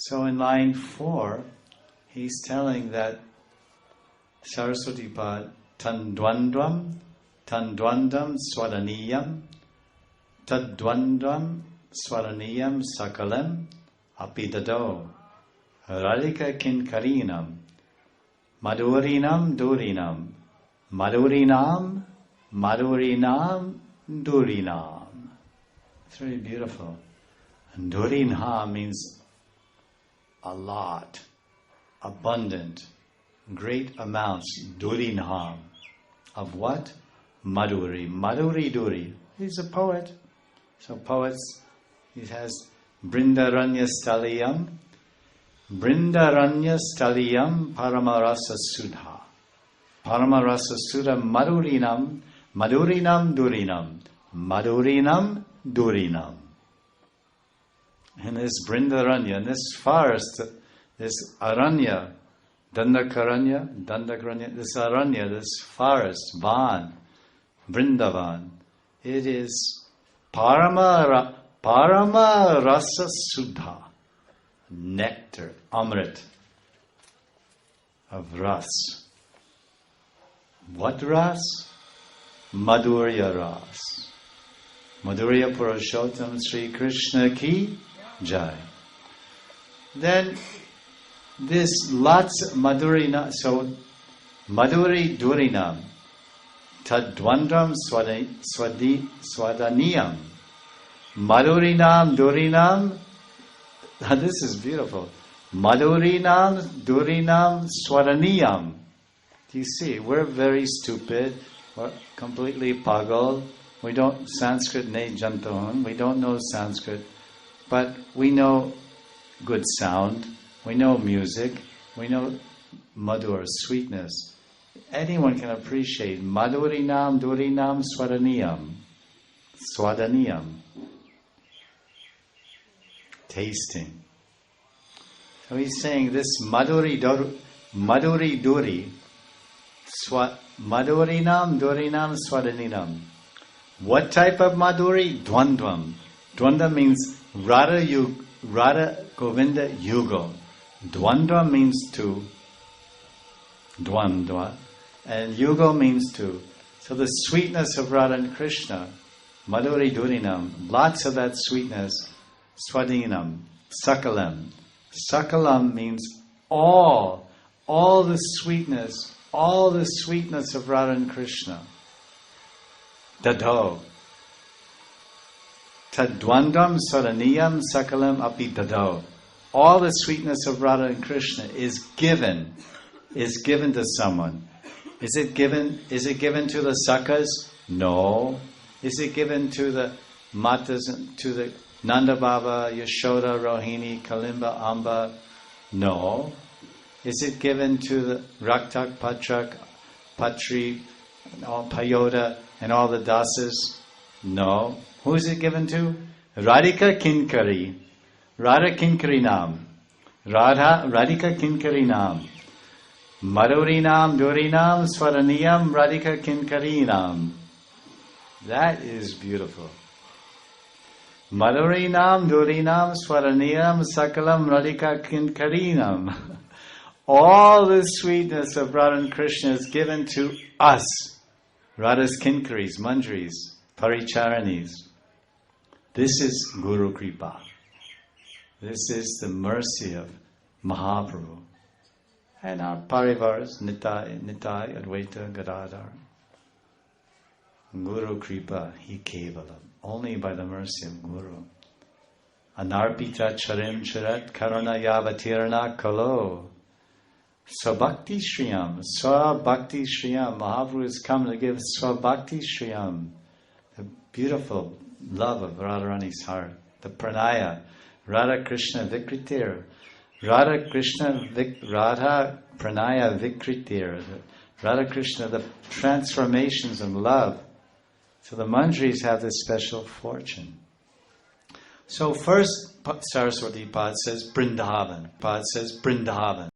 So in line 4, he's telling that Saraswati Pad, Tandwandvam Swaraniyam, Tadwandvam Swaraniyam Sakalam Apidado, Radhika Kinkarinam, Madhurinam Durinam, Madhurinam Durinam. It's very beautiful. And Durinha means a lot, abundant, great amounts. Durinha. Of what? Madhuri. Madhuri Duri. He's a poet. So poets, he has Brindaranya Staliyam, Paramarasa Sudha. Paramarasa Sudha Madhurinam, Durinam. And this Brindaranya, and this forest, this Aranya, Dandakaranya, this Aranya, this forest, Van, Vrindavan, it is Parama Rasa Sudha, nectar, Amrit, of Ras. What Ras? Madhurya Ras. Madhurya Purushottam Sri Krishna ki Jai. Then this lots Madhurina, so Madhuri Durinam, Tadwandram Swadaniyam, Madhurinam Durinam. This is beautiful. Madhurinam Durinam Swadaniyam. Do you see? We're very stupid. We're completely pagal. We don't Sanskrit ne jantohun. We don't know Sanskrit, but we know good sound. We know music. We know madhur, sweetness. Anyone can appreciate Madhurinam Durinam Swadaniyam. Tasting. So he's saying this Madhuri Duri, Madhurinam Durinam Swadaninam. What type of Madhuri? Dwandvam. Dwandva means Radha Govinda Yugo. Dwandva means two. Dwandva. And Yugo means two. So the sweetness of Radha and Krishna, Madhuri Durinam, lots of that sweetness, Swadinam, Sakalam. Sakalam means all the sweetness of Radha and Krishna. Dado. Tadwandam Saraniyam Sakalam Api Dado. All the sweetness of Radha and Krishna is given to someone. Is it given to the Sakas? No. Is it given to the Matas, to the Nanda Baba, Yashoda, Rohini, Kalimba, Amba? No. Is it given to the Raktak, Patrak, Patri, Payoda, and all the dasas? No. Who is it given to? Radhika Kinkari. Radha Kinkari Nam. Radhika Kinkari Nam. Madhurinam Durinam Swaraniyam Radhika Kinkari Nam. That is beautiful. Madhurinam Durinam Swaraniyam Sakalam Radhika Kinkarinam. All the sweetness of Radha and Krishna is given to us. Radha's Kinkaris, Manjaris, Paricharanis. This is Guru Kripa. This is the mercy of Mahaprabhu. And our Parivars, Nitai, Advaita, Gadadhar. Guru Kripa, He Kevalam. Only by the mercy of Guru. Anarpita Charim Charat Karana Yavatirana Kalo. Swabhakti Shriyam. Swabhakti Shriyam. Mahaprabhu has come to give Swabhakti Shriyam. The beautiful love of Radharani's heart. The pranaya. Radha Krishna Vikritir. Radha Pranaya Vikritir. Radha Krishna, the transformations of love. So the Manjaris have this special fortune. So first Saraswati Pad says Brindavan.